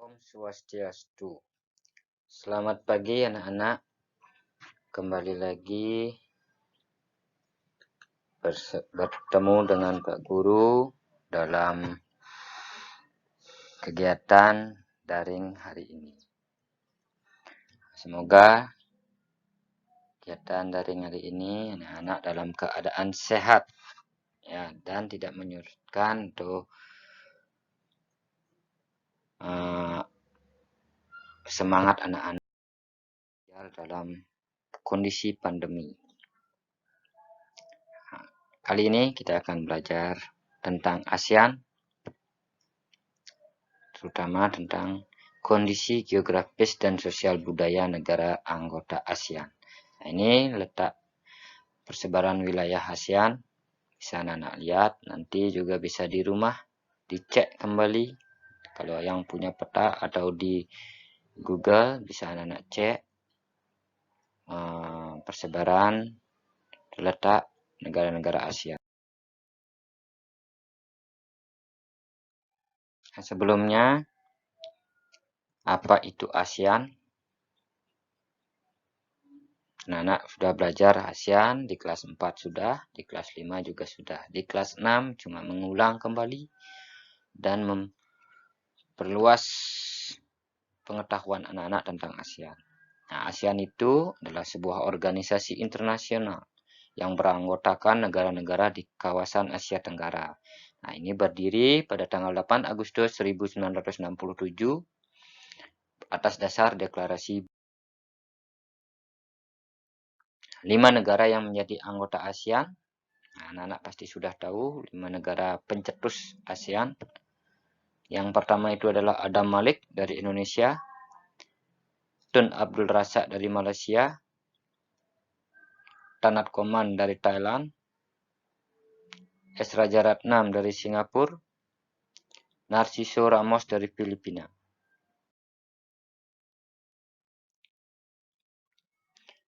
Om Swastiastu. Selamat pagi anak-anak. Kembali lagi bertemu dengan Pak Guru dalam kegiatan daring hari ini. Semoga kegiatan daring hari ini anak-anak dalam keadaan sehat ya, dan tidak menyurutkan atau semangat anak-anak dalam kondisi pandemi. Kali ini kita akan belajar tentang ASEAN, terutama tentang kondisi geografis dan sosial budaya negara anggota ASEAN. Nah, ini letak persebaran wilayah ASEAN. Bisa anak-anak lihat, nanti juga bisa di rumah dicek kembali. Kalau yang punya peta atau di Google bisa anak-anak cek persebaran letak negara-negara ASEAN. Nah, sebelumnya, apa itu ASEAN? Anak-anak sudah belajar ASEAN di kelas 4 sudah, di kelas 5 juga sudah. Di kelas 6 cuma mengulang kembali dan memperluas pengetahuan anak-anak tentang ASEAN. Nah, ASEAN itu adalah sebuah organisasi internasional yang beranggotakan negara-negara di kawasan Asia Tenggara. Nah, ini berdiri pada tanggal 8 Agustus 1967 atas dasar deklarasi 5 negara yang menjadi anggota ASEAN. Nah, anak-anak pasti sudah tahu 5 negara pencetus ASEAN. Yang pertama itu adalah Adam Malik dari Indonesia, Tun Abdul Razak dari Malaysia, Tanat Koman dari Thailand, S. Rajaratnam dari Singapura, Narciso Ramos dari Filipina.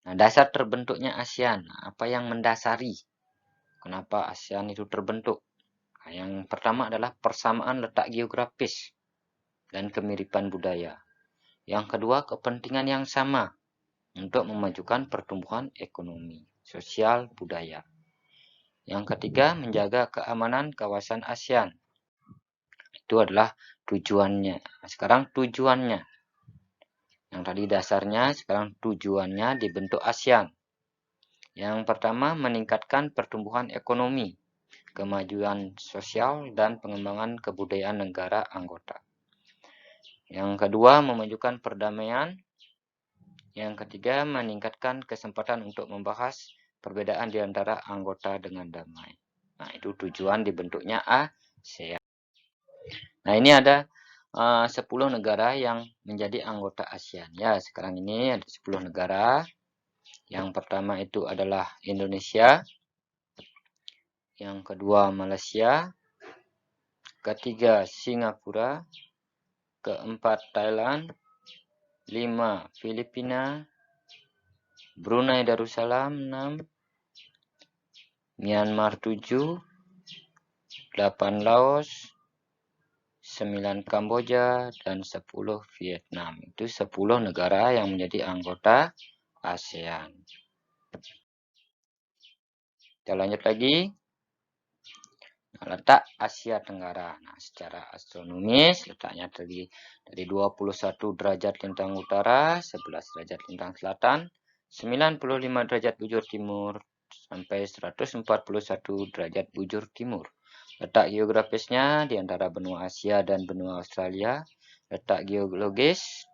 Nah, dasar terbentuknya ASEAN, apa yang mendasari kenapa ASEAN itu terbentuk? Nah, yang pertama adalah persamaan letak geografis dan kemiripan budaya. Yang kedua, kepentingan yang sama untuk memajukan pertumbuhan ekonomi, sosial, budaya. Yang ketiga, menjaga keamanan kawasan ASEAN. Itu adalah tujuannya. Nah, sekarang tujuannya. Yang tadi dasarnya, sekarang tujuannya dibentuk ASEAN. Yang pertama, meningkatkan pertumbuhan ekonomi, kemajuan sosial, dan pengembangan kebudayaan negara anggota. Yang kedua, memajukan perdamaian. Yang ketiga, meningkatkan kesempatan untuk membahas perbedaan di antara anggota dengan damai. Nah, itu tujuan dibentuknya ASEAN. Nah, ini ada 10 negara yang menjadi anggota ASEAN. Ya, sekarang ini ada 10 negara. Yang pertama itu adalah Indonesia. Yang kedua Malaysia. Ketiga Singapura. Keempat Thailand. 5 Filipina. Brunei Darussalam 6. Myanmar 7. 8 Laos. 9 Kamboja dan 10 Vietnam. Itu 10 negara yang menjadi anggota ASEAN. Kita lanjut lagi. Nah, letak Asia Tenggara. Nah, secara astronomis letaknya dari 21 derajat lintang utara, 11 derajat lintang selatan, 95 derajat bujur timur sampai 141 derajat bujur timur. Letak geografisnya di antara benua Asia dan benua Australia. Letak geologis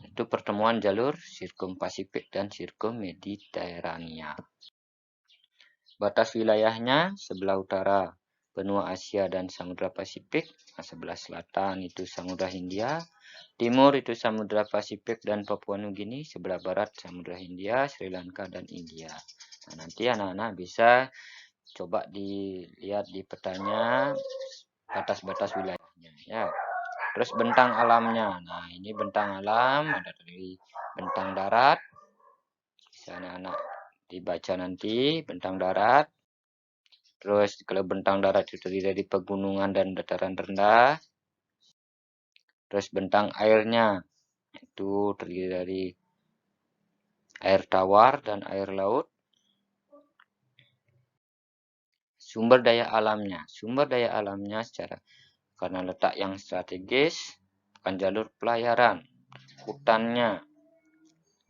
itu pertemuan jalur Sirkum Pasifik dan Sirkum Mediterania. Batas wilayahnya sebelah utara benua Asia dan Samudra Pasifik, sebelah selatan itu Samudra Hindia, timur itu Samudra Pasifik dan Papua Nugini, sebelah barat Samudra Hindia, Sri Lanka dan India. Nah, nanti anak-anak bisa coba dilihat di petanya batas-batas wilayahnya ya. Terus bentang alamnya. Nah, ini bentang alam, ada dari bentang darat. Bisa anak-anak dibaca nanti bentang darat. Terus kalau bentang darat itu terdiri dari pegunungan dan dataran rendah. Terus bentang airnya itu terdiri dari air tawar dan air laut. Sumber daya alamnya karena letak yang strategis, bukan jalur pelayaran. Hutannya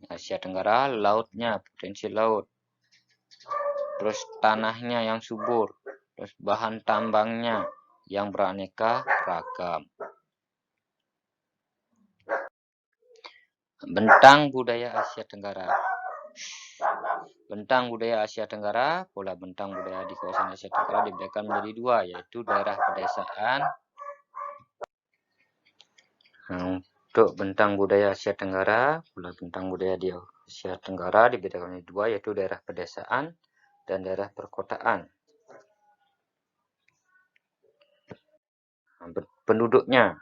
Asia Tenggara, lautnya potensi laut. Terus tanahnya yang subur, terus bahan tambangnya yang beraneka ragam. Bentang budaya Asia Tenggara. Bentang budaya Asia Tenggara, pola bentang budaya di kawasan Asia Tenggara dibedakan menjadi dua, yaitu daerah pedesaan. Untuk bentang budaya Asia Tenggara, pola bentang budaya di Asia Tenggara dibedakan menjadi dua, yaitu daerah pedesaan dan daerah perkotaan. Penduduknya,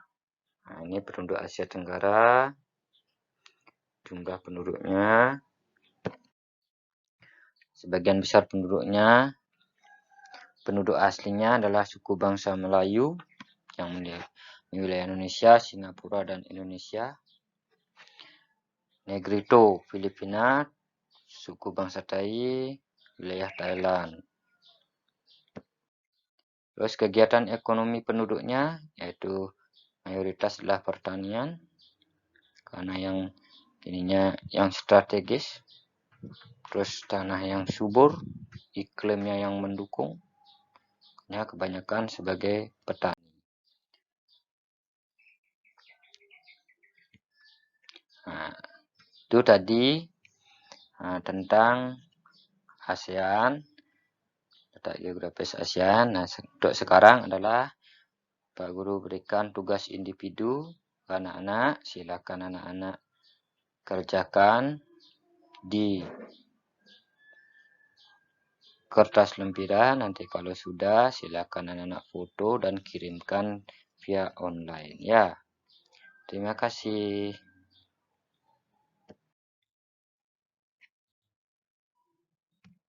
ini penduduk Asia Tenggara, jumlah penduduknya. Sebagian besar penduduk aslinya adalah suku bangsa Melayu yang di wilayah Indonesia, Singapura, dan Indonesia. Negrito, Filipina, suku bangsa Tai, wilayah Thailand. Terus kegiatan ekonomi penduduknya yaitu mayoritas adalah pertanian karena yang strategis. Terus tanah yang subur, iklimnya yang mendukung, kebanyakan sebagai petani. Nah, itu tadi tentang ASEAN, letak geografis ASEAN. Nah, untuk sekarang adalah Pak Guru berikan tugas individu ke anak-anak. Silakan anak-anak kerjakan di kertas lempiran. Nanti kalau sudah silakan anak-anak foto dan kirimkan via online ya. Terima kasih.